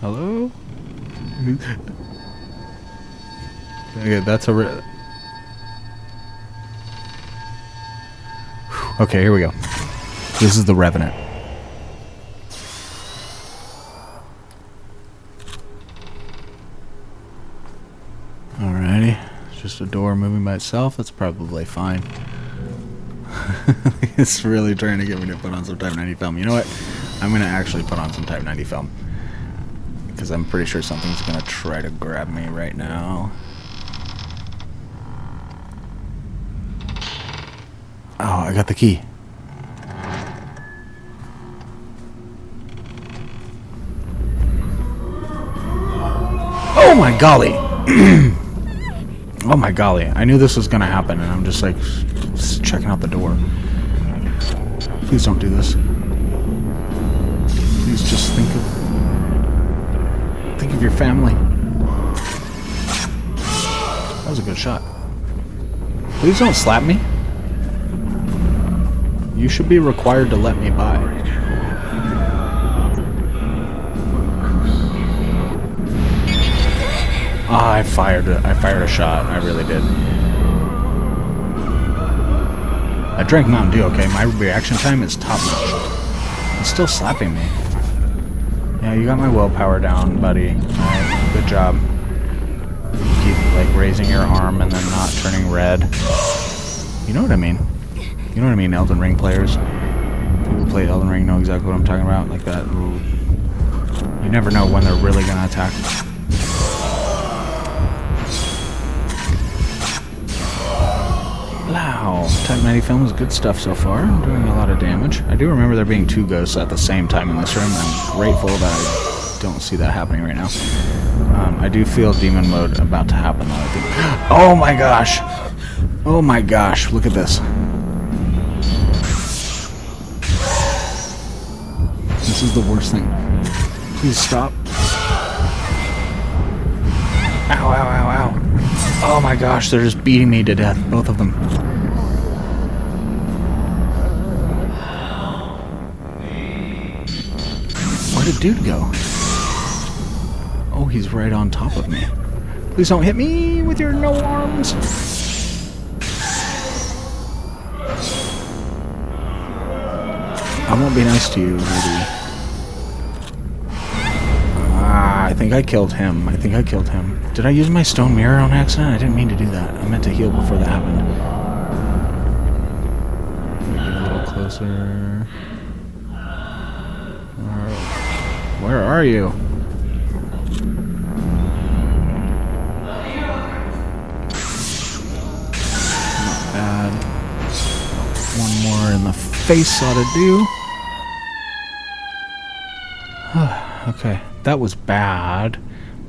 Hello? Okay, that's a... Okay, here we go. This is the Revenant. Alrighty. It's just a door moving by itself. That's probably fine. It's really trying to get me to put on some Type 90 film. You know what? I'm going to actually put on some Type 90 film. Because I'm pretty sure something's going to try to grab me right now. Oh, I got the key. Oh my golly! Oh my golly. I knew this was gonna happen and I'm just like checking out the door. Please don't do this. Please just think of your family. That was a good shot. Please don't slap me. You should be required to let me by. Ah, I fired a shot. I really did. I drank Mountain Dew, okay? My reaction time is top notch. He's still slapping me. Yeah, you got my willpower down, buddy. Alright, good job. Keep, like, raising your arm and then not turning red. You know what I mean? You know what I mean, Elden Ring players? People who play Elden Ring know exactly what I'm talking about. Like that. You never know when they're really gonna attack. Wow. Type 90 film is good stuff so far. I'm doing a lot of damage. I do remember there being 2 ghosts at the same time in this room. I'm grateful that I don't see that happening right now. I do feel demon mode about to happen though, I think. Oh my gosh! Oh my gosh, look at this. This is the worst thing. Please stop. Ow, ow, ow, ow. Oh my gosh, they're just beating me to death, both of them. Where did dude go? Oh, he's right on top of me. Please don't hit me with your no arms. I won't be nice to you, lady. I think I killed him. I think I killed him. Did I use my stone mirror on accident? I didn't mean to do that. I meant to heal before that happened. Get a little closer. Where are you? Not bad. One more in the face ought to do. Okay, that was bad,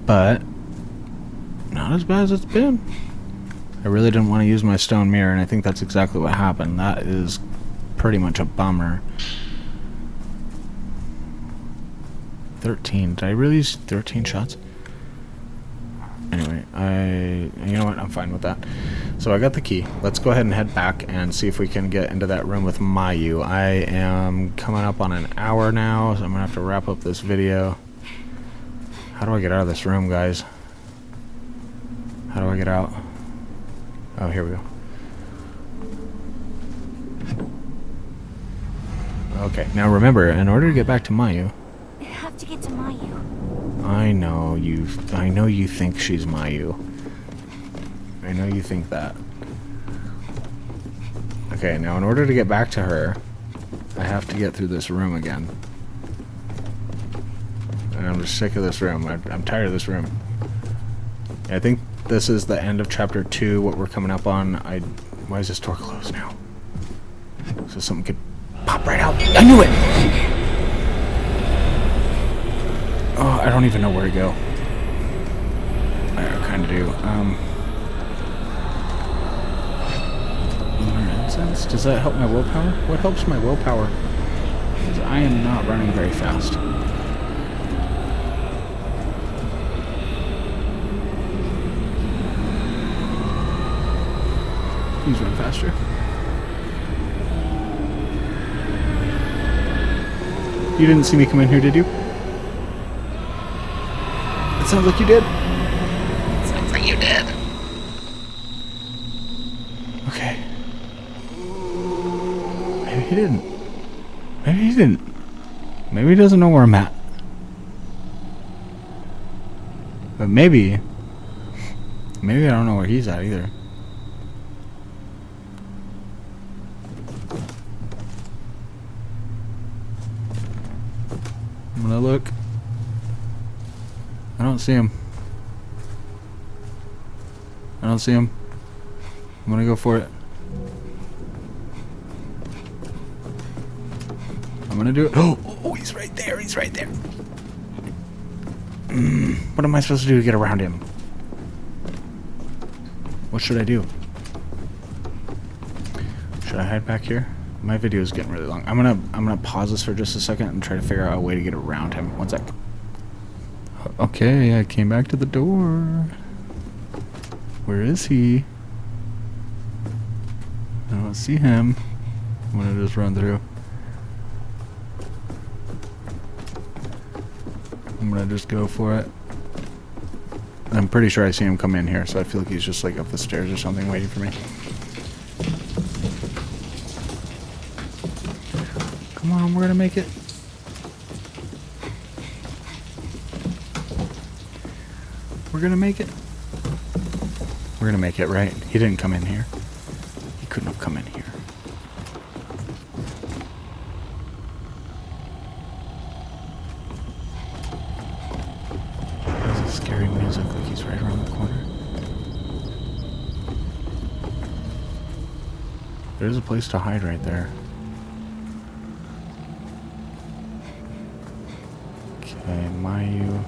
but not as bad as it's been. I really didn't want to use my stone mirror, and I think that's exactly what happened. That is pretty much a bummer. 13. Did I really use 13 shots? Anyway, you know what? I'm fine with that. So I got the key. Let's go ahead and head back and see if we can get into that room with Mayu. I am coming up on an hour now, so I'm going to have to wrap up this video. How do I get out of this room, guys? How do I get out? Oh, here we go. Okay, now remember, in order to get back to Mayu... I have to get to Mayu. I know you think she's Mayu. I know you think that. Okay, now in order to get back to her, I have to get through this room again. And I'm just sick of this room. I'm tired of this room. I think this is the end of chapter 2, what we're coming up on. Why is this door closed now? So something could pop right out. I knew it! Oh, I don't even know where to go. I kind of do. Alright, so sense. Does that help my willpower? What helps my willpower? Because I am not running very fast. Please run faster. You didn't see me come in here, did you? It sounds like you did. Sounds like you did. Okay. Maybe he didn't. Maybe he didn't. Maybe he doesn't know where I'm at. But maybe I don't know where he's at either. I'm gonna look. I don't see him. I don't see him. I'm gonna go for it. I'm gonna do it. Oh, he's right there. He's right there. What am I supposed to do to get around him? What should I do? Should I hide back here? My video is getting really long. I'm gonna pause this for just a second and try to figure out a way to get around him. One sec. Okay, I came back to the door. Where is he? I don't see him. I'm gonna just run through. I'm gonna just go for it. I'm pretty sure I see him come in here, so I feel like he's just like up the stairs or something waiting for me. Come on, we're gonna make it. We're gonna make it. We're gonna make it, right? He didn't come in here. He couldn't have come in here. There's a scary music like he's right around the corner. There's a place to hide right there. Okay, Mayu.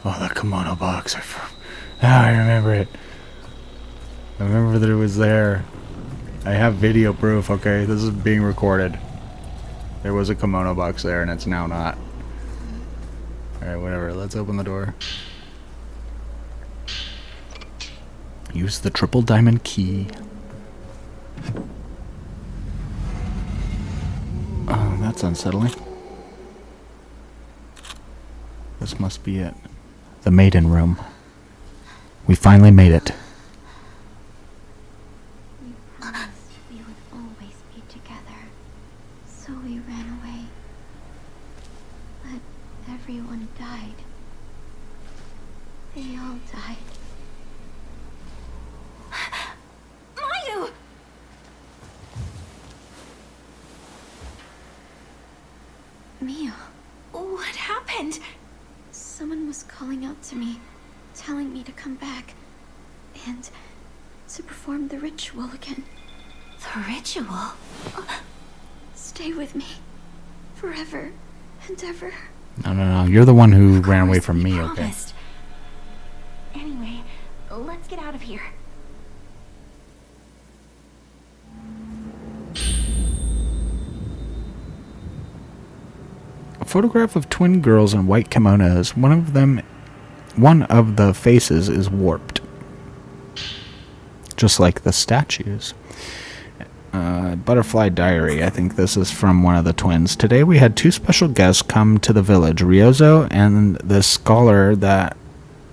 Oh, the kimono box. I remember it. I remember that it was there. I have video proof, okay? This is being recorded. There was a kimono box there, and it's now not. Alright, whatever. Let's open the door. Use the triple diamond key. Oh, that's unsettling. This must be it. The maiden room. We finally made it. We promised we would always be together, so we ran away. But everyone died. They all died. Mayu! Mia, What happened? someone was calling out to me, telling me to come back, and to perform the ritual again. The ritual? Stay with me, forever and ever. No. You're the one who ran away from me, We okay? promised. Anyway, let's get out of here. A photograph of twin girls in white kimonos. One of the faces is warped. Just like the statues. Butterfly Diary. I think this is from one of the twins. Today we had two special guests come to the village. Ryozo and the scholar that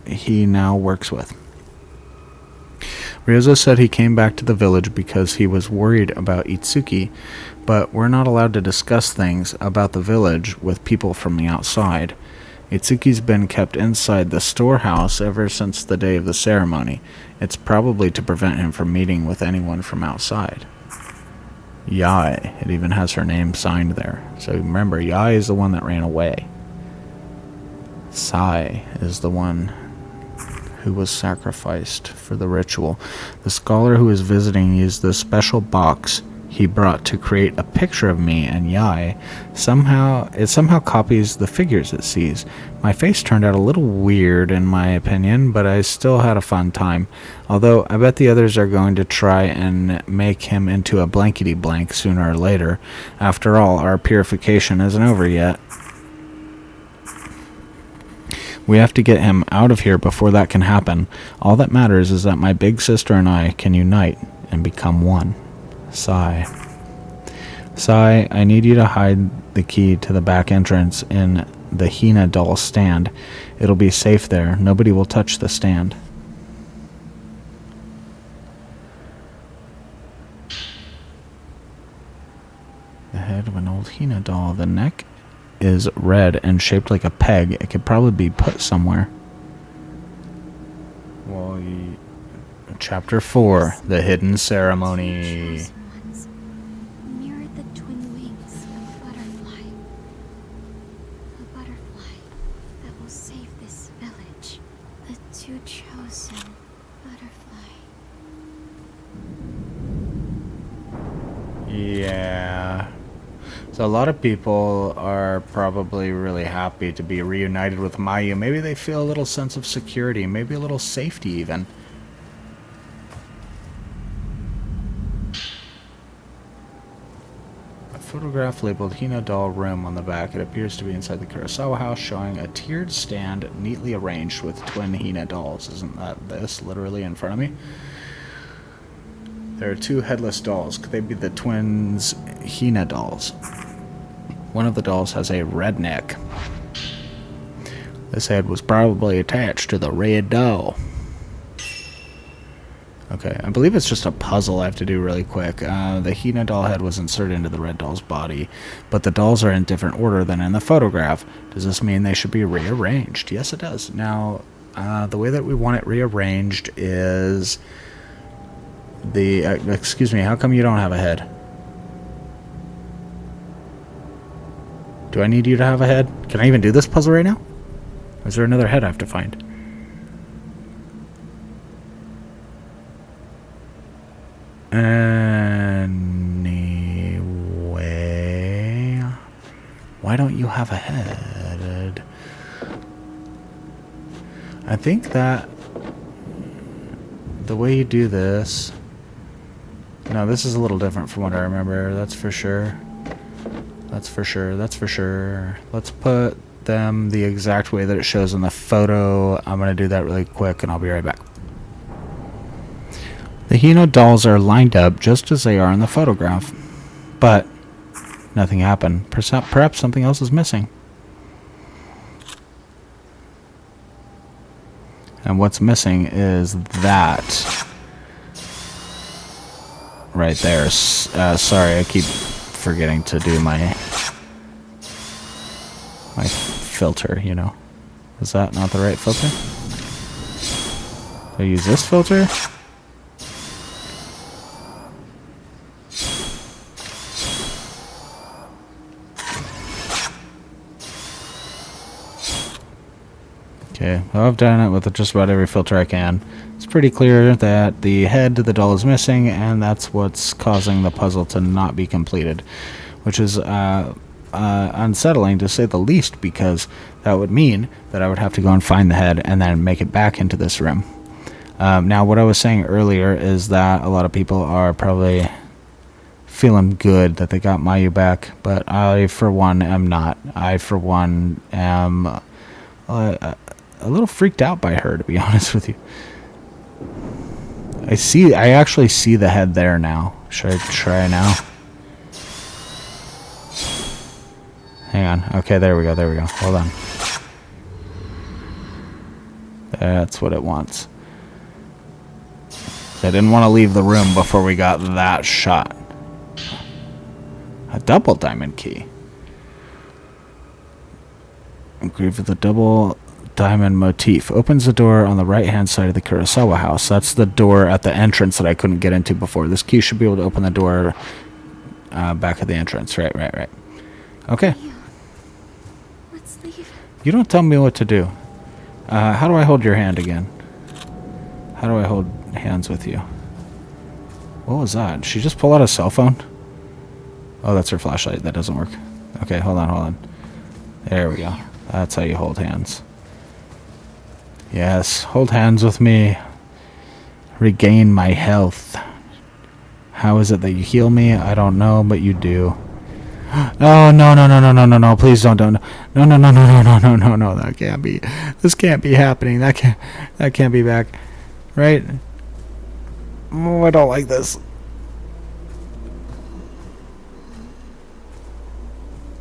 he now works with. Ryozo said he came back to the village because he was worried about Itsuki, but we're not allowed to discuss things about the village with people from the outside. Itsuki's been kept inside the storehouse ever since the day of the ceremony. It's probably to prevent him from meeting with anyone from outside. Yai. It even has her name signed there. So remember, Yai is the one that ran away. Sai is the one who was sacrificed for the ritual. The scholar who is visiting used the special box he brought to create a picture of me and Yai. It somehow copies the figures it sees. My face turned out a little weird in my opinion, but I still had a fun time. Although I bet the others are going to try and make him into a blankety blank sooner or later. After all, our purification isn't over yet. We have to get him out of here before that can happen. All that matters is that my big sister and I can unite and become one. Sai. Sai, I need you to hide the key to the back entrance in the Hina doll stand. It'll be safe there. Nobody will touch the stand. The head of an old Hina doll. The neck is red and shaped like a peg. It could probably be put somewhere. Well, Chapter 4, The Hidden Ceremony. Ones mirrored the twin wings of a butterfly. A butterfly that will save this village. The two chosen butterfly. Yeah. So a lot of people are probably really happy to be reunited with Mayu. Maybe they feel a little sense of security, maybe a little safety even. A photograph labeled Hina doll room on the back. It appears to be inside the Kurosawa house, showing a tiered stand neatly arranged with twin Hina dolls. Isn't that this literally in front of me? There are two headless dolls. Could they be the twins Hina dolls? One of the dolls has a red neck. This head was probably attached to the red doll. Okay, I believe it's just a puzzle I have to do really quick. The Hina doll head was inserted into the red doll's body, but the dolls are in different order than in the photograph. Does this mean they should be rearranged? Yes, it does. Now, the way that we want it rearranged is the... excuse me, how come you don't have a head? Do I need you to have a head? Can I even do this puzzle right now? Or is there another head I have to find? Anyway, why don't you have a head? I think that the way you do this... No, this is a little different from what I remember, that's for sure. That's for sure, that's for sure. Let's put them the exact way that it shows in the photo. I'm going to do that really quick and I'll be right back. The Hina dolls are lined up just as they are in the photograph. But nothing happened. Perhaps something else is missing. And what's missing is that right there. Sorry, I keep forgetting to do my filter, you know. Is that not the right filter? Do I use this filter? Okay, well, I've done it with just about every filter I can. It's pretty clear that the head to the doll is missing, and that's what's causing the puzzle to not be completed, which is unsettling to say the least, because that would mean that I would have to go and find the head and then make it back into this room. Now, what I was saying earlier is that a lot of people are probably feeling good that they got Mayu back, but I, for one, am not. I, for one, am a little freaked out by her, to be honest with you. I actually see the head there now. Should I try now? Hang on. Okay, there we go. Hold on. That's what it wants. I didn't want to leave the room before we got that shot. A double diamond key. Engraved with a double diamond motif. Opens the door on the right hand side of the Kurosawa house. That's the door at the entrance that I couldn't get into before. This key should be able to open the door back of the entrance. Right. Okay. Let's leave. You don't tell me what to do. How do I hold your hand again? How do I hold hands with you? What was that? Did she just pull out a cell phone? Oh, that's her flashlight. That doesn't work. Okay, hold on. There we go. That's how you hold hands. Yes, hold hands with me. Regain my health. How is it that you heal me? I don't know, but you do. Oh, no. Please don't. No. That can't be. This can't be happening. That can't be back. Right? Oh, I don't like this.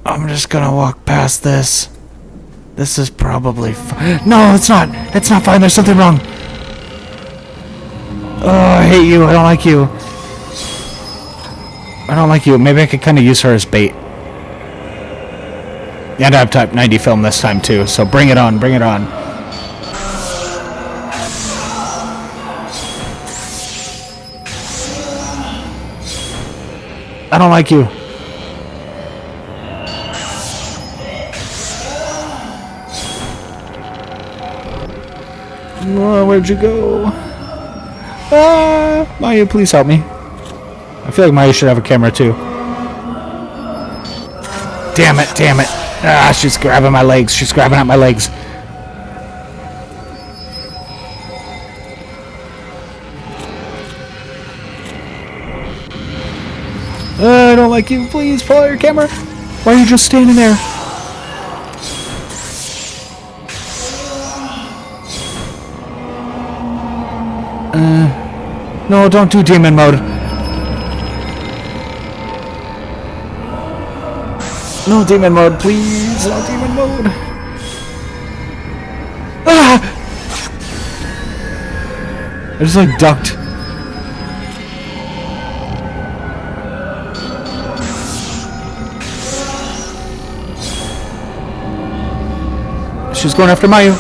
I'm just gonna walk past this. This is probably fine. No, it's not. It's not fine. There's something wrong. Oh, I hate you. I don't like you. I don't like you. Maybe I could kind of use her as bait. And I have type 90 film this time too, so bring it on. I don't like you. Oh, where'd you go? Mayu, please help me. I feel like Mayu should have a camera too. Damn it. She's grabbing my legs. She's grabbing at my legs. I don't like you. Please pull out your camera. Why are you just standing there? No, don't do demon mode. No demon mode, please. No demon mode. Ah! I just like ducked. She's going after Mayu.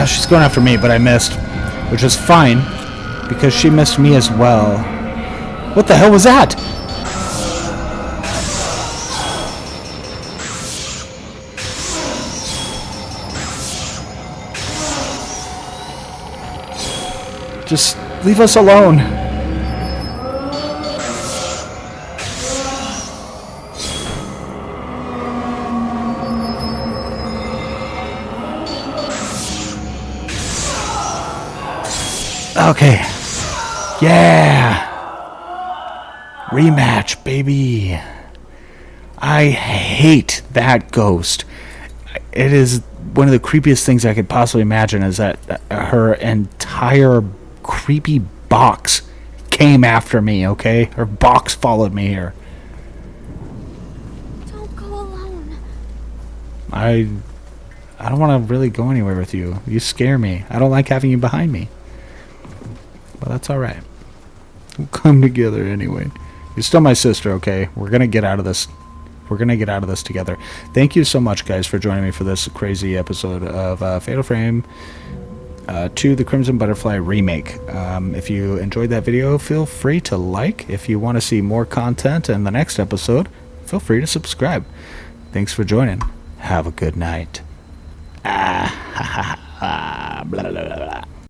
She's going after me, but I missed, which is fine, because she missed me as well. What the hell was that? Just leave us alone. Okay. Yeah. Rematch, baby. I hate that ghost. It is one of the creepiest things I could possibly imagine, is that her entire creepy box came after me, okay? Her box followed me here. Don't go alone. I don't want to really go anywhere with you. You scare me. I don't like having you behind me. But that's alright. We'll come together anyway. You're still my sister, okay? We're gonna get out of this. We're gonna get out of this together. Thank you so much, guys, for joining me for this crazy episode of Fatal Frame 2, The Crimson Butterfly Remake. If you enjoyed that video, feel free to like. If you want to see more content in the next episode, feel free to subscribe. Thanks for joining. Have a good night. Blah, blah, blah, blah.